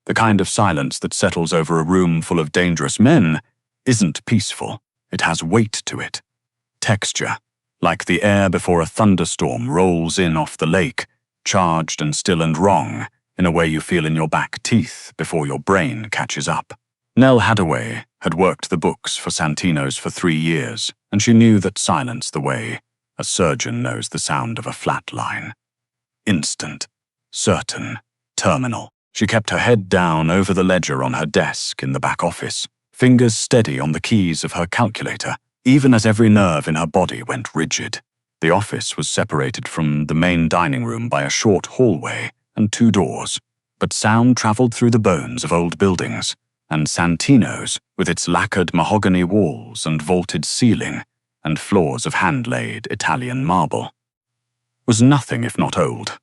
The kind of silence that settles over a room full of dangerous men isn't peaceful. It has weight to it. Texture, like the air before a thunderstorm rolls in off the lake, charged and still and wrong, in a way you feel in your back teeth before your brain catches up. Nell Hathaway had worked the books for Santino's for 3 years, and she knew that silence the way a surgeon knows the sound of a flat line. Instant, certain, terminal. She kept her head down over the ledger on her desk in the back office, fingers steady on the keys of her calculator, even as every nerve in her body went rigid. The office was separated from the main dining room by a short hallway and 2 doors, but sound traveled through the bones of old buildings, and Santino's, with its lacquered mahogany walls and vaulted ceiling and floors of hand-laid Italian marble, was nothing if not old.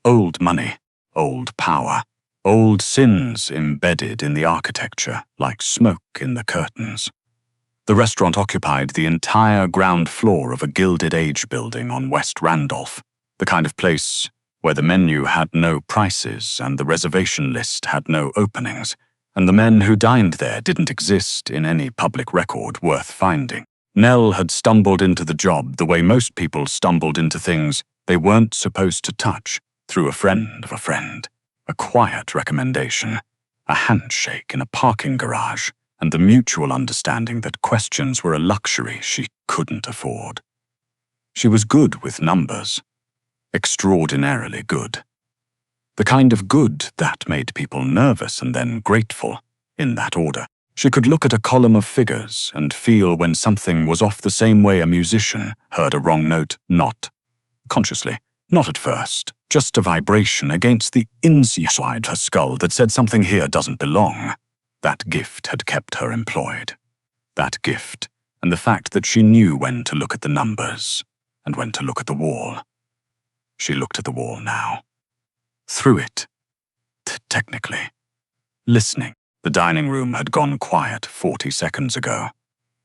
Old money, old power, old sins embedded in the architecture like smoke in the curtains. The restaurant occupied the entire ground floor of a Gilded Age building on West Randolph, the kind of place where the menu had no prices and the reservation list had no openings, and the men who dined there didn't exist in any public record worth finding. Nell had stumbled into the job the way most people stumbled into things they weren't supposed to touch, through a friend of a friend, a quiet recommendation, a handshake in a parking garage, and the mutual understanding that questions were a luxury she couldn't afford. She was good with numbers, extraordinarily good. The kind of good that made people nervous and then grateful, in that order. She could look at a column of figures and feel when something was off the same way a musician heard a wrong note, not consciously, not at first, just a vibration against the inside her skull that said something here doesn't belong. That gift had kept her employed. That gift, and the fact that she knew when to look at the numbers and when to look at the wall. She looked at the wall now. Through it, technically. Listening. The dining room had gone quiet 40 seconds ago.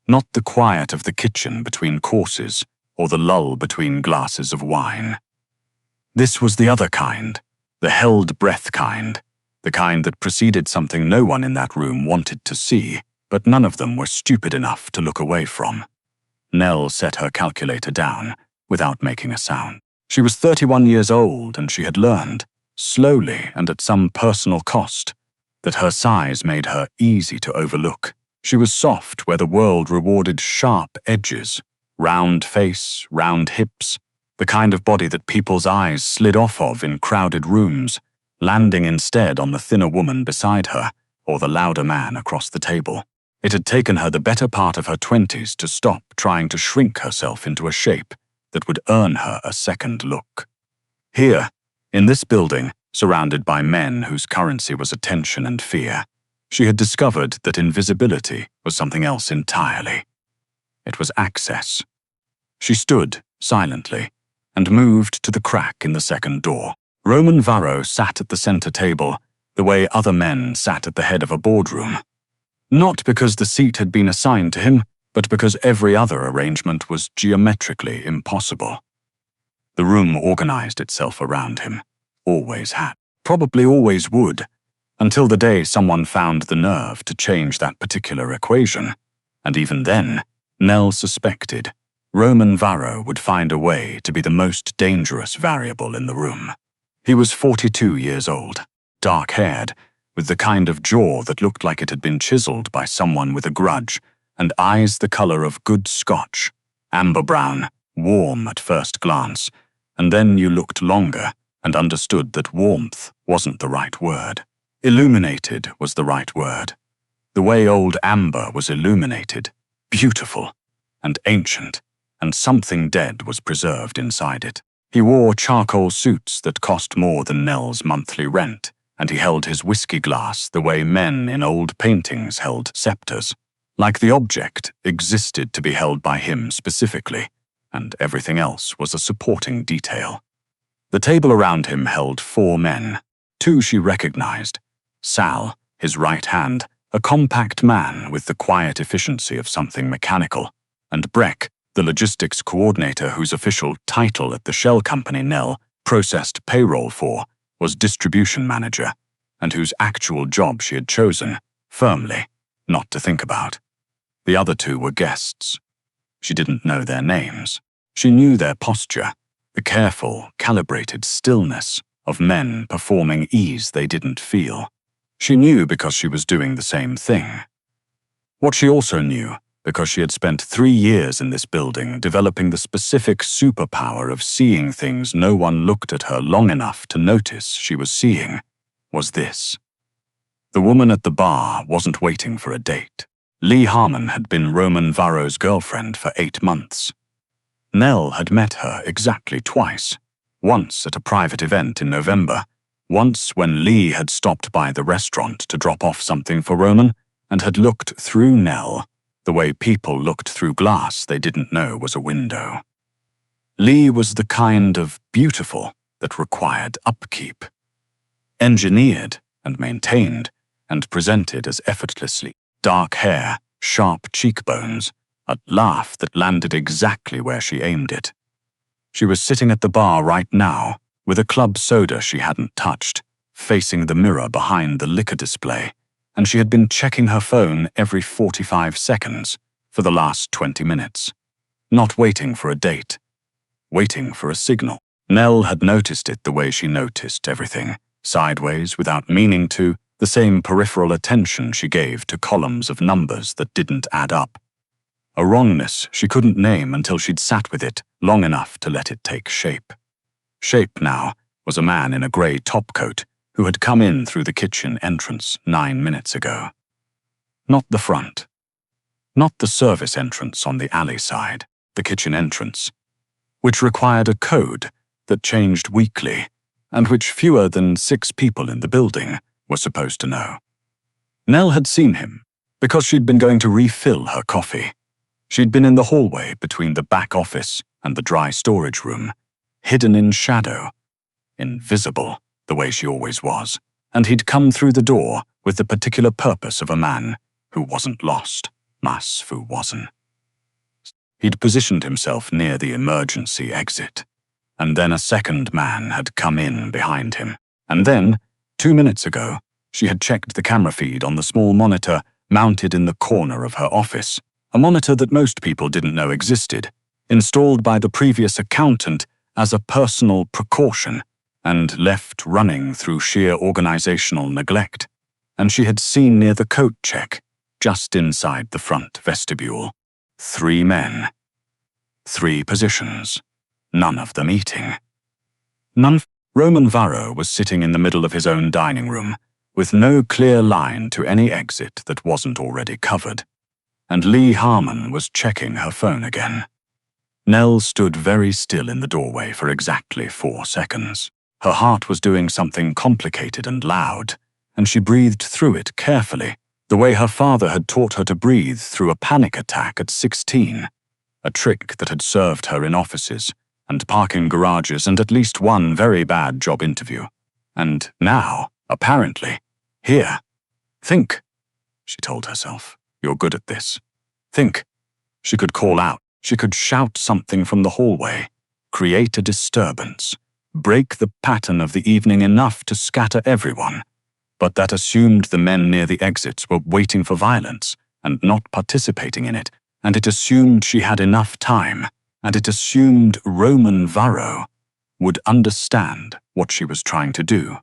Not the quiet of the kitchen between courses or the lull between glasses of wine. This was the other kind, the held breath kind, the kind that preceded something no one in that room wanted to see, but none of them were stupid enough to look away from. Nell set her calculator down without making a sound. She was 31 years old, and she had learned, slowly and at some personal cost, that her size made her easy to overlook. She was soft where the world rewarded sharp edges, round face, round hips, the kind of body that people's eyes slid off of in crowded rooms, landing instead on the thinner woman beside her or the louder man across the table. It had taken her the better part of her 20s to stop trying to shrink herself into a shape that would earn her a second look. Here, in this building, surrounded by men whose currency was attention and fear, she had discovered that invisibility was something else entirely. It was access. She stood, silently, and moved to the crack in the second door. Roman Varro sat at the center table, the way other men sat at the head of a boardroom. Not because the seat had been assigned to him, but because every other arrangement was geometrically impossible. The room organized itself around him. Always had, probably always would, until the day someone found the nerve to change that particular equation. And even then, Nell suspected, Roman Varro would find a way to be the most dangerous variable in the room. He was 42 years old, dark-haired, with the kind of jaw that looked like it had been chiseled by someone with a grudge, and eyes the color of good scotch, amber-brown, warm at first glance, and then you looked longer and understood that warmth wasn't the right word. Illuminated was the right word. The way old amber was illuminated, beautiful and ancient, and something dead was preserved inside it. He wore charcoal suits that cost more than Nell's monthly rent, and he held his whiskey glass the way men in old paintings held scepters, like the object existed to be held by him specifically, and everything else was a supporting detail. The table around him held 4 men. 2 she recognized. Sal, his right hand, a compact man with the quiet efficiency of something mechanical, and Breck, the logistics coordinator whose official title at the shell company Nell processed payroll for was distribution manager, and whose actual job she had chosen, firmly, not to think about. The other two were guests. She didn't know their names. She knew their posture, the careful, calibrated stillness of men performing ease they didn't feel. She knew because she was doing the same thing. What she also knew, because she had spent 3 years in this building developing the specific superpower of seeing things no one looked at her long enough to notice she was seeing, was this. The woman at the bar wasn't waiting for a date. Lee Harmon had been Roman Varro's girlfriend for 8 months. Nell had met her exactly twice, once at a private event in November, once when Lee had stopped by the restaurant to drop off something for Roman and had looked through Nell the way people looked through glass they didn't know was a window. Lee was the kind of beautiful that required upkeep. Engineered and maintained and presented as effortlessly. Dark hair, sharp cheekbones, a laugh that landed exactly where she aimed it. She was sitting at the bar right now, with a club soda she hadn't touched, facing the mirror behind the liquor display, and she had been checking her phone every 45 seconds for the last 20 minutes. Not waiting for a date, waiting for a signal. Nell had noticed it the way she noticed everything, sideways without meaning to, the same peripheral attention she gave to columns of numbers that didn't add up. A wrongness she couldn't name until she'd sat with it long enough to let it take shape. Shape now was a man in a grey topcoat who had come in through the kitchen entrance 9 minutes ago. Not the front. Not the service entrance on the alley side, the kitchen entrance, which required a code that changed weekly and which fewer than 6 people in the building were supposed to know. Nell had seen him because she'd been going to refill her coffee. She'd been in the hallway between the back office and the dry storage room, hidden in shadow, invisible the way she always was, and he'd come through the door with the particular purpose of a man who wasn't lost. Masfu wasn't. He'd positioned himself near the emergency exit, and then a second man had come in behind him. And then, 2 minutes ago, she had checked the camera feed on the small monitor mounted in the corner of her office, a monitor that most people didn't know existed, installed by the previous accountant as a personal precaution and left running through sheer organizational neglect. And she had seen near the coat check, just inside the front vestibule, 3 men. 3 positions, none of them eating. Roman Varro was sitting in the middle of his own dining room, with no clear line to any exit that wasn't already covered, and Lee Harmon was checking her phone again. Nell stood very still in the doorway for exactly 4 seconds. Her heart was doing something complicated and loud, and she breathed through it carefully, the way her father had taught her to breathe through a panic attack at 16, a trick that had served her in offices and parking garages and at least one very bad job interview. And now, apparently, here. Think, she told herself. You're good at this. Think. She could call out. She could shout something from the hallway, create a disturbance, break the pattern of the evening enough to scatter everyone. But that assumed the men near the exits were waiting for violence and not participating in it, and it assumed she had enough time, and it assumed Roman Varro would understand what she was trying to do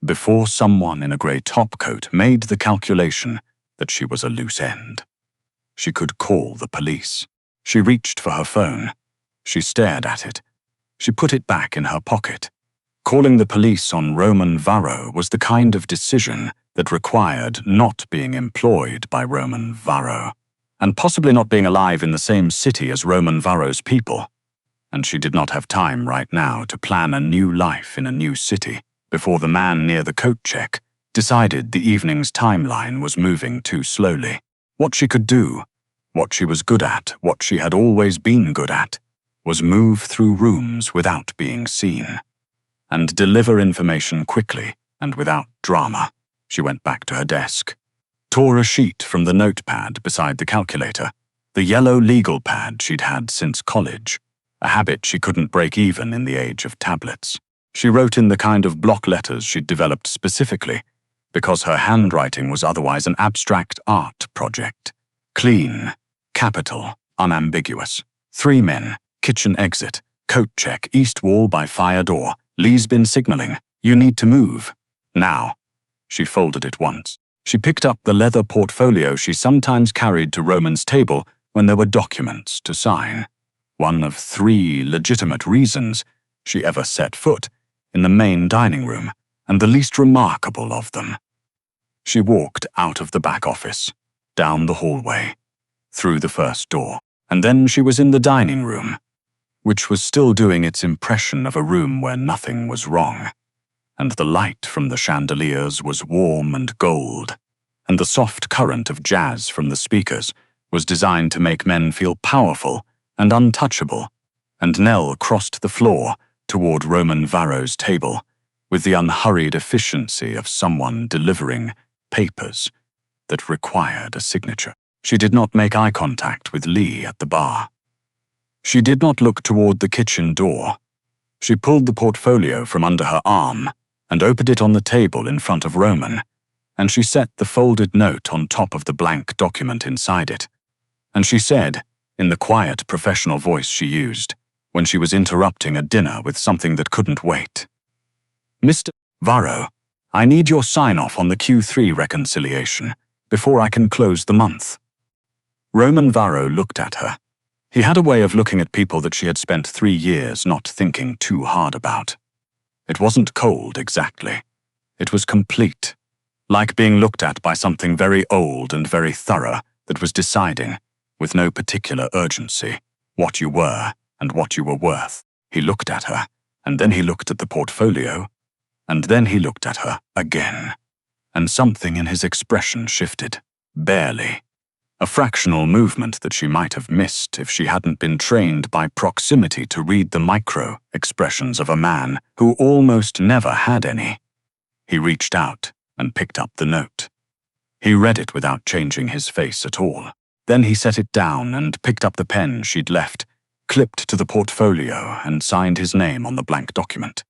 before someone in a grey topcoat made the calculation that she was a loose end. She could call the police. She reached for her phone. She stared at it. She put it back in her pocket. Calling the police on Roman Varro was the kind of decision that required not being employed by Roman Varro, and possibly not being alive in the same city as Roman Varro's people. And she did not have time right now to plan a new life in a new city before the man near the coat check decided the evening's timeline was moving too slowly. What she could do, what she was good at, what she had always been good at, was move through rooms without being seen and deliver information quickly and without drama. She went back to her desk, tore a sheet from the notepad beside the calculator, the yellow legal pad she'd had since college, a habit she couldn't break even in the age of tablets. She wrote in the kind of block letters she'd developed specifically because her handwriting was otherwise an abstract art project. Clean, capital, unambiguous. 3 men, kitchen exit, coat check, east wall by fire door, Lee's been signaling. You need to move. Now. She folded it once. She picked up the leather portfolio she sometimes carried to Roman's table when there were documents to sign. One of 3 legitimate reasons she ever set foot in the main dining room, and the least remarkable of them. She walked out of the back office, down the hallway, through the first door, and then she was in the dining room, which was still doing its impression of a room where nothing was wrong, and the light from the chandeliers was warm and gold, and the soft current of jazz from the speakers was designed to make men feel powerful and untouchable, and Nell crossed the floor toward Roman Varro's table with the unhurried efficiency of someone delivering papers that required a signature. She did not make eye contact with Lee at the bar. She did not look toward the kitchen door. She pulled the portfolio from under her arm and opened it on the table in front of Roman, and she set the folded note on top of the blank document inside it. And she said, in the quiet professional voice she used when she was interrupting a dinner with something that couldn't wait, "Mr. Varro, I need your sign-off on the Q3 reconciliation before I can close the month." Roman Varro looked at her. He had a way of looking at people that she had spent 3 years not thinking too hard about. It wasn't cold, exactly. It was complete, like being looked at by something very old and very thorough that was deciding, with no particular urgency, what you were and what you were worth. He looked at her, and then he looked at the portfolio, and then he looked at her again, and something in his expression shifted, barely. A fractional movement that she might have missed if she hadn't been trained by proximity to read the micro-expressions of a man who almost never had any. He reached out and picked up the note. He read it without changing his face at all. Then he set it down and picked up the pen she'd left, clipped to the portfolio, and signed his name on the blank document.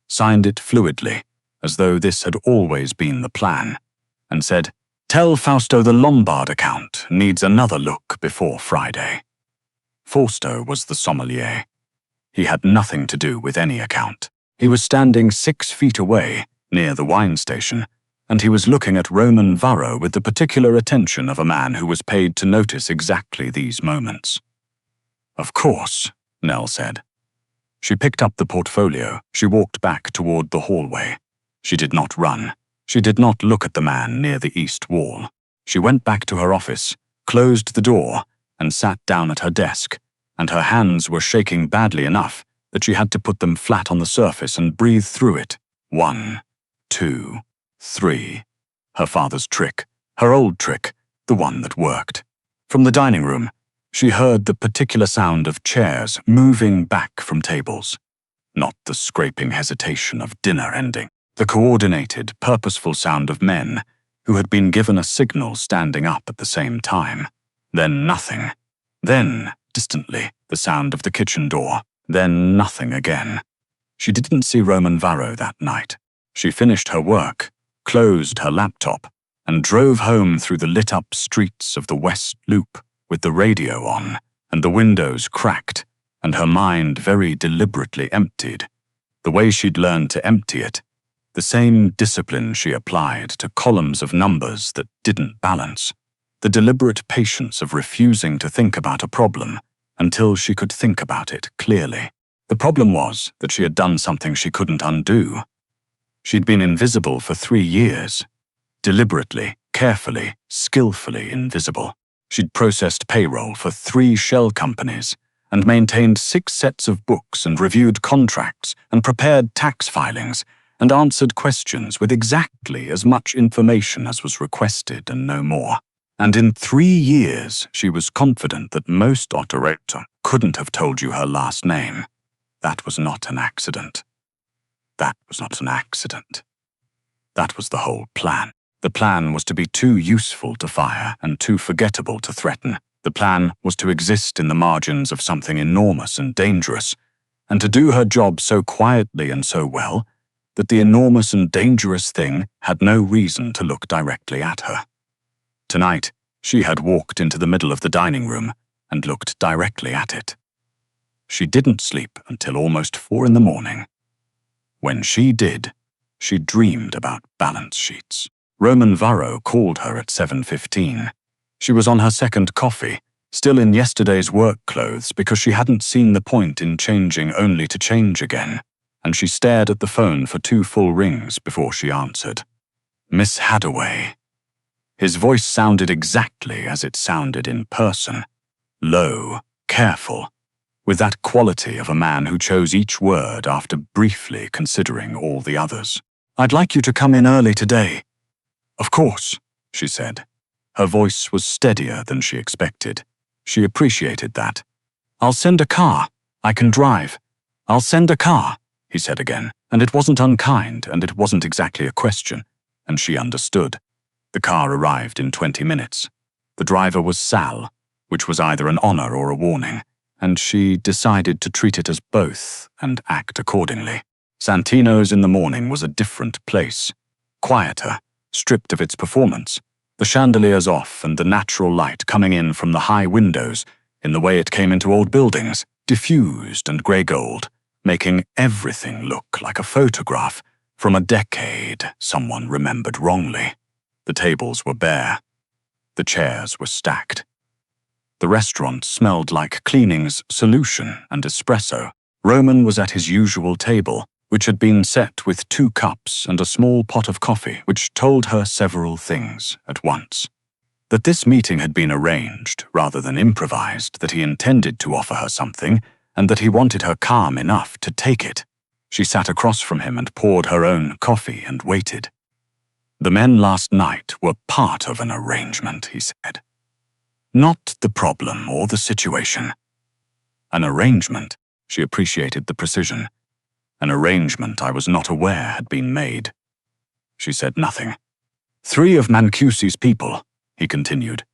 Signed it fluidly, as though this had always been the plan, and said, "Tell Fausto the Lombard account needs another look before Friday." Fausto was the sommelier. He had nothing to do with any account. He was standing 6 feet away, near the wine station, and he was looking at Roman Varro with the particular attention of a man who was paid to notice exactly these moments. "Of course," Nell said. She picked up the portfolio. She walked back toward the hallway. She did not run. She did not look at the man near the east wall. She went back to her office, closed the door, and sat down at her desk, and her hands were shaking badly enough that she had to put them flat on the surface and breathe through it. 1, 2, 3. Her father's trick, her old trick, the one that worked. From the dining room, she heard the particular sound of chairs moving back from tables. Not the scraping hesitation of dinner ending. The coordinated, purposeful sound of men who had been given a signal standing up at the same time. Then nothing. Then, distantly, the sound of the kitchen door. Then nothing again. She didn't see Roman Varro that night. She finished her work, closed her laptop, and drove home through the lit-up streets of the West Loop with the radio on and the windows cracked and her mind very deliberately emptied, the way she'd learned to empty it. The same discipline she applied to columns of numbers that didn't balance. The deliberate patience of refusing to think about a problem until she could think about it clearly. The problem was that she had done something she couldn't undo. She'd been invisible for 3 years. Deliberately, carefully, skillfully invisible. She'd processed payroll for 3 shell companies and maintained 6 sets of books and reviewed contracts and prepared tax filings and answered questions with exactly as much information as was requested and no more. And in 3 years, she was confident that most operator couldn't have told you her last name. That was not an accident. That was not an accident. That was the whole plan. The plan was to be too useful to fire and too forgettable to threaten. The plan was to exist in the margins of something enormous and dangerous, and to do her job so quietly and so well that the enormous and dangerous thing had no reason to look directly at her. Tonight, she had walked into the middle of the dining room and looked directly at it. She didn't sleep until almost 4 in the morning. When she did, she dreamed about balance sheets. Roman Varro called her at 7:15. She was on her second coffee, still in yesterday's work clothes because she hadn't seen the point in changing only to change again, and she stared at the phone for 2 full rings before she answered. Miss Hadaway. His voice sounded exactly as it sounded in person, low, careful, with that quality of a man who chose each word after briefly considering all the others. I'd like you to come in early today. Of course, she said. Her voice was steadier than she expected. She appreciated that. I'll send a car. I can drive. I'll send a car, he said again, and it wasn't unkind, and it wasn't exactly a question, and she understood. The car arrived in 20 minutes. The driver was Sal, which was either an honor or a warning, and she decided to treat it as both and act accordingly. Santino's in the morning was a different place, quieter, stripped of its performance, the chandeliers off and the natural light coming in from the high windows in the way it came into old buildings, diffused and grey-gold, making everything look like a photograph from a decade someone remembered wrongly. The tables were bare. The chairs were stacked. The restaurant smelled like cleaning's solution and espresso. Roman was at his usual table, which had been set with 2 cups and a small pot of coffee, which told her several things at once. That this meeting had been arranged rather than improvised, that he intended to offer her something, and that he wanted her calm enough to take it. She sat across from him and poured her own coffee and waited. The men last night were part of an arrangement, he said. Not the problem or the situation. An arrangement, she appreciated the precision. An arrangement I was not aware had been made. She said nothing. 3 of Mancusi's people, he continued,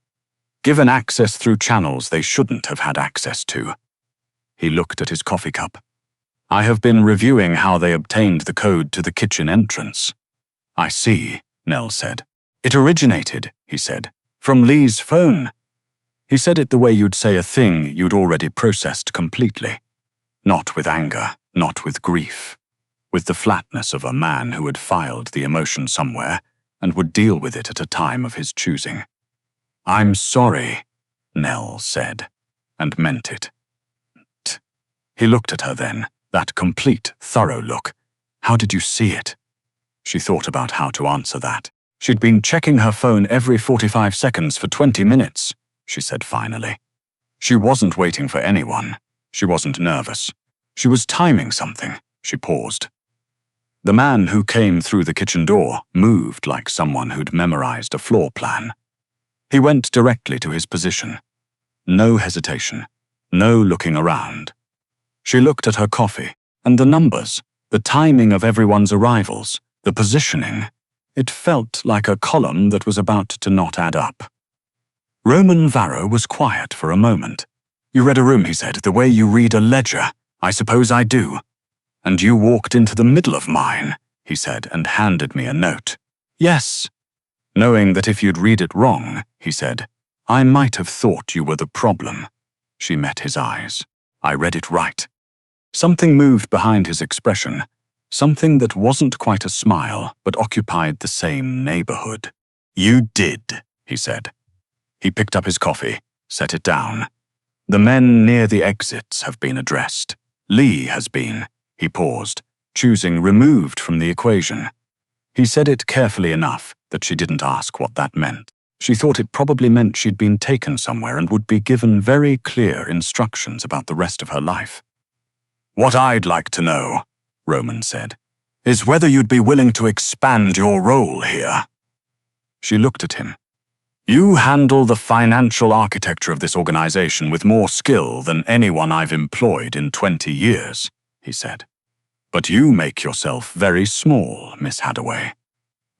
given access through channels they shouldn't have had access to. He looked at his coffee cup. I have been reviewing how they obtained the code to the kitchen entrance. I see, Nell said. It originated, he said, from Lee's phone. He said it the way you'd say a thing you'd already processed completely. Not with anger, not with grief. With the flatness of a man who had filed the emotion somewhere and would deal with it at a time of his choosing. I'm sorry, Nell said, and meant it. He looked at her then, that complete, thorough look. How did you see it? She thought about how to answer that. She'd been checking her phone every 45 seconds for 20 minutes, she said finally. She wasn't waiting for anyone. She wasn't nervous. She was timing something. She paused. The man who came through the kitchen door moved like someone who'd memorized a floor plan. He went directly to his position. No hesitation. No looking around. She looked at her coffee, and the numbers, the timing of everyone's arrivals, the positioning. It felt like a column that was about to not add up. Roman Varro was quiet for a moment. You read a room, he said, the way you read a ledger. I suppose I do. And you walked into the middle of mine, he said, and handed me a note. Yes. Knowing that if you'd read it wrong, he said, I might have thought you were the problem. She met his eyes. I read it right. Something moved behind his expression, something that wasn't quite a smile, but occupied the same neighborhood. You did, he said. He picked up his coffee, set it down. The men near the exits have been addressed. Lee has been. He paused, choosing removed from the equation. He said it carefully enough that she didn't ask what that meant. She thought it probably meant she'd been taken somewhere and would be given very clear instructions about the rest of her life. What I'd like to know, Roman said, is whether you'd be willing to expand your role here. She looked at him. You handle the financial architecture of this organization with more skill than anyone I've employed in 20 years, he said. But you make yourself very small, Miss Hadaway.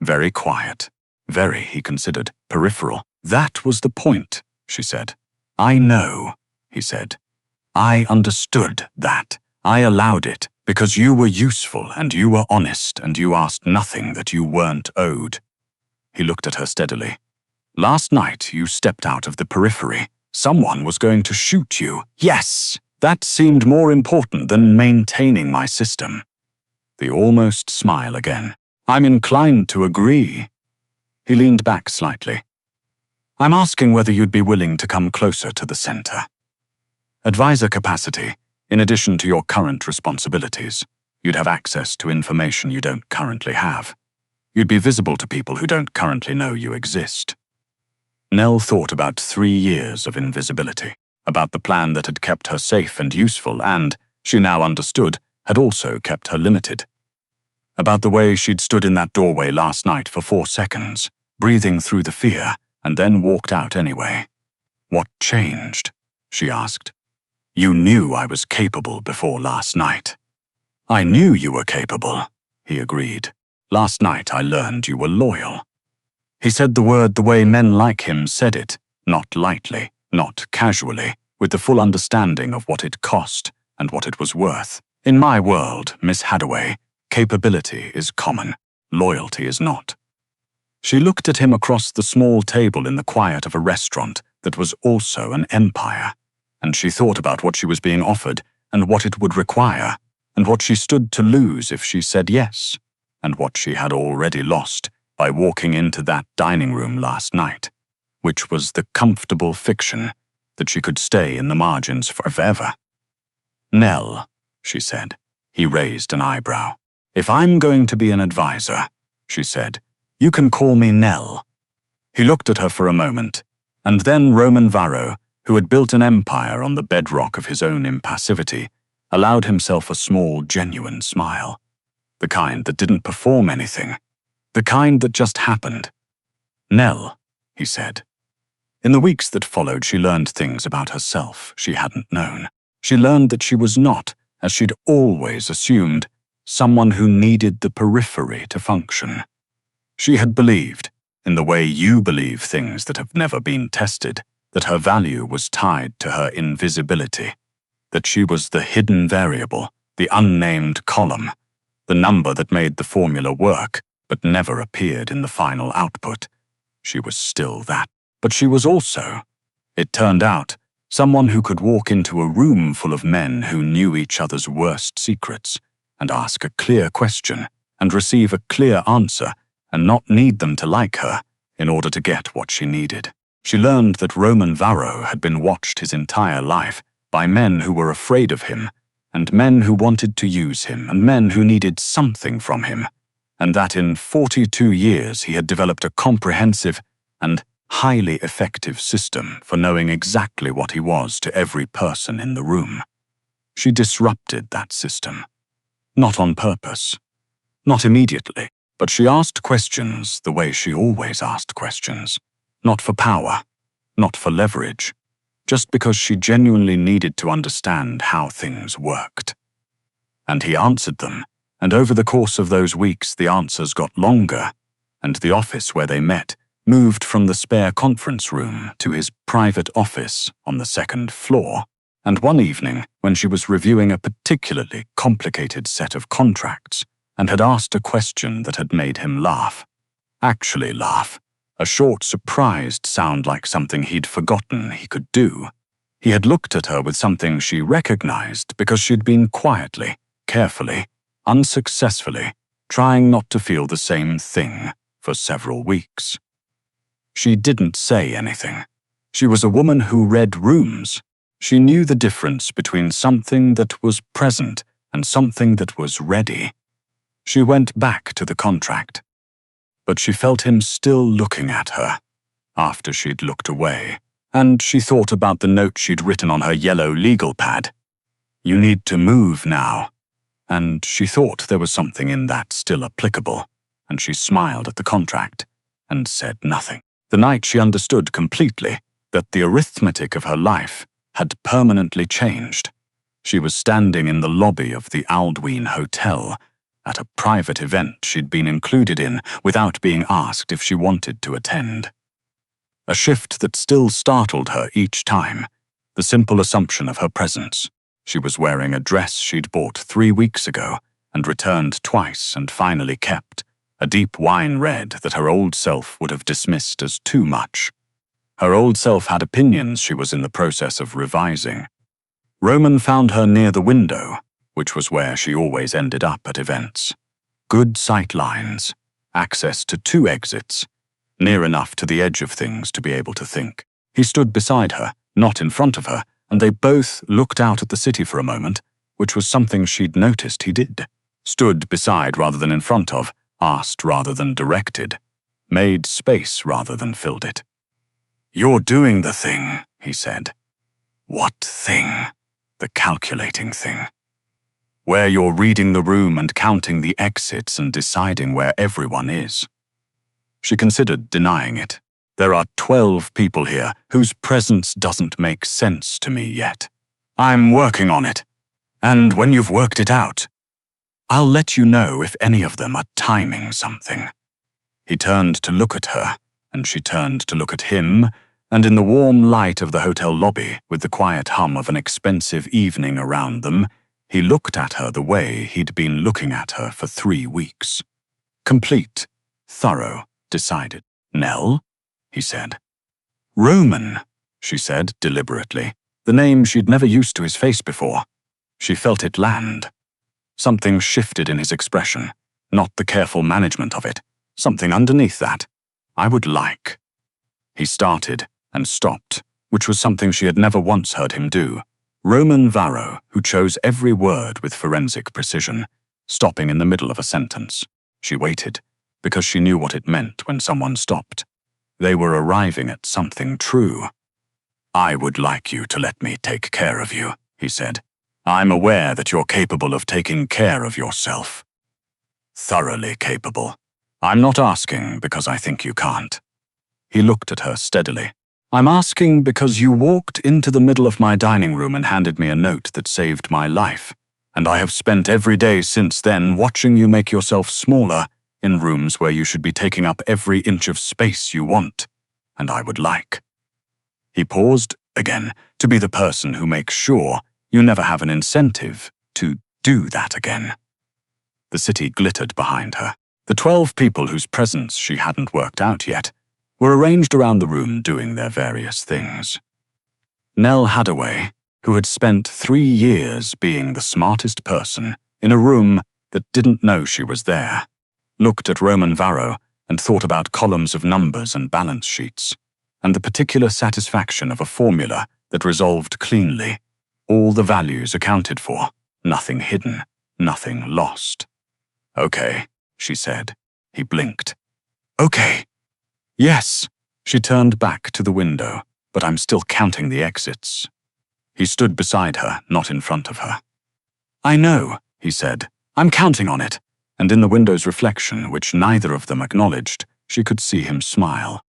Very quiet. Very, he considered, peripheral. That was the point, she said. I know, he said. I understood that. I allowed it, Because you were useful and you were honest and you asked nothing that you weren't owed. He looked at her steadily. Last night you stepped out of the periphery. Someone was going to shoot you. Yes, that seemed more important than maintaining my system. The almost smile again. I'm inclined to agree. He leaned back slightly. I'm asking whether you'd be willing to come closer to the center. Advisor capacity. In addition to your current responsibilities, you'd have access to information you don't currently have. You'd be visible to people who don't currently know you exist. Nell thought about 3 years of invisibility, about the plan that had kept her safe and useful and, she now understood, had also kept her limited. About the way she'd stood in that doorway last night for 4 seconds, breathing through the fear, and then walked out anyway. What changed? She asked. You knew I was capable before last night. I knew you were capable, he agreed. Last night I learned you were loyal. He said the word the way men like him said it, not lightly, not casually, with the full understanding of what it cost and what it was worth. In my world, Miss Hadaway, capability is common, loyalty is not. She looked at him across the small table in the quiet of a restaurant that was also an empire. And she thought about what she was being offered and what it would require, and what she stood to lose if she said yes, and what she had already lost by walking into that dining room last night, which was the comfortable fiction that she could stay in the margins forever. Nell, she said. He raised an eyebrow. If I'm going to be an advisor, she said, you can call me Nell. He looked at her for a moment, and then Roman Varro, who had built an empire on the bedrock of his own impassivity, allowed himself a small, genuine smile. The kind that didn't perform anything. The kind that just happened. Nell, he said. In the weeks that followed, she learned things about herself she hadn't known. She learned that she was not, as she'd always assumed, someone who needed the periphery to function. She had believed, in the way you believe things that have never been tested, that her value was tied to her invisibility, that she was the hidden variable, the unnamed column, the number that made the formula work but never appeared in the final output. She was still that. But she was also, it turned out, someone who could walk into a room full of men who knew each other's worst secrets and ask a clear question and receive a clear answer and not need them to like her in order to get what she needed. She learned that Roman Varro had been watched his entire life by men who were afraid of him, and men who wanted to use him, and men who needed something from him, and that in 42 years he had developed a comprehensive and highly effective system for knowing exactly what he was to every person in the room. She disrupted that system. Not on purpose. Not immediately, but she asked questions the way she always asked questions. Not for power, not for leverage, just because she genuinely needed to understand how things worked. And he answered them, and over the course of those weeks the answers got longer, and the office where they met moved from the spare conference room to his private office on the 2nd floor, and one evening, when she was reviewing a particularly complicated set of contracts and had asked a question that had made him laugh, actually laugh, a short, surprised sound like something he'd forgotten he could do. He had looked at her with something she recognized because she'd been quietly, carefully, unsuccessfully, trying not to feel the same thing for several weeks. She didn't say anything. She was a woman who read rooms. She knew the difference between something that was present and something that was ready. She went back to the contract. But she felt him still looking at her after she'd looked away, and she thought about the note she'd written on her yellow legal pad. You need to move now. And she thought there was something in that still applicable, and she smiled at the contract and said nothing. The night she understood completely that the arithmetic of her life had permanently changed. She was standing in the lobby of the Aldwyn Hotel at a private event she'd been included in without being asked if she wanted to attend. A shift that still startled her each time, the simple assumption of her presence. She was wearing a dress she'd bought 3 weeks ago and returned twice and finally kept, a deep wine red that her old self would have dismissed as too much. Her old self had opinions she was in the process of revising. Roman found her near the window, which was where she always ended up at events. Good sight lines, access to 2 exits, near enough to the edge of things to be able to think. He stood beside her, not in front of her, and they both looked out at the city for a moment, which was something she'd noticed he did. Stood beside rather than in front of, asked rather than directed, made space rather than filled it. "You're doing the thing," he said. "What thing?" "The calculating thing. Where you're reading the room and counting the exits and deciding where everyone is." She considered denying it. "There are 12 people here whose presence doesn't make sense to me yet. I'm working on it. And when you've worked it out, I'll let you know if any of them are timing something." He turned to look at her, and she turned to look at him, and in the warm light of the hotel lobby, with the quiet hum of an expensive evening around them, he looked at her the way he'd been looking at her for 3 weeks. Complete, thorough, decided. "Nell?" he said. "Roman," she said deliberately, the name she'd never used to his face before. She felt it land. Something shifted in his expression, not the careful management of it, something underneath that. "I would like." He started and stopped, which was something she had never once heard him do. Roman Varro, who chose every word with forensic precision, stopping in the middle of a sentence. She waited, because she knew what it meant when someone stopped. They were arriving at something true. "I would like you to let me take care of you," he said. "I'm aware that you're capable of taking care of yourself. Thoroughly capable. I'm not asking because I think you can't." He looked at her steadily. "I'm asking because you walked into the middle of my dining room and handed me a note that saved my life, and I have spent every day since then watching you make yourself smaller in rooms where you should be taking up every inch of space you want, and I would like." He paused again to be the person who makes sure you never have an incentive to do that again. The city glittered behind her. The 12 people whose presence she hadn't worked out yet were arranged around the room doing their various things. Nell Hathaway, who had spent 3 years being the smartest person in a room that didn't know she was there, looked at Roman Varro and thought about columns of numbers and balance sheets, and the particular satisfaction of a formula that resolved cleanly, all the values accounted for, nothing hidden, nothing lost. "Okay," she said. He blinked. "Okay." "Yes." She turned back to the window, "but I'm still counting the exits." He stood beside her, not in front of her. "I know," he said. "I'm counting on it." And in the window's reflection, which neither of them acknowledged, she could see him smile.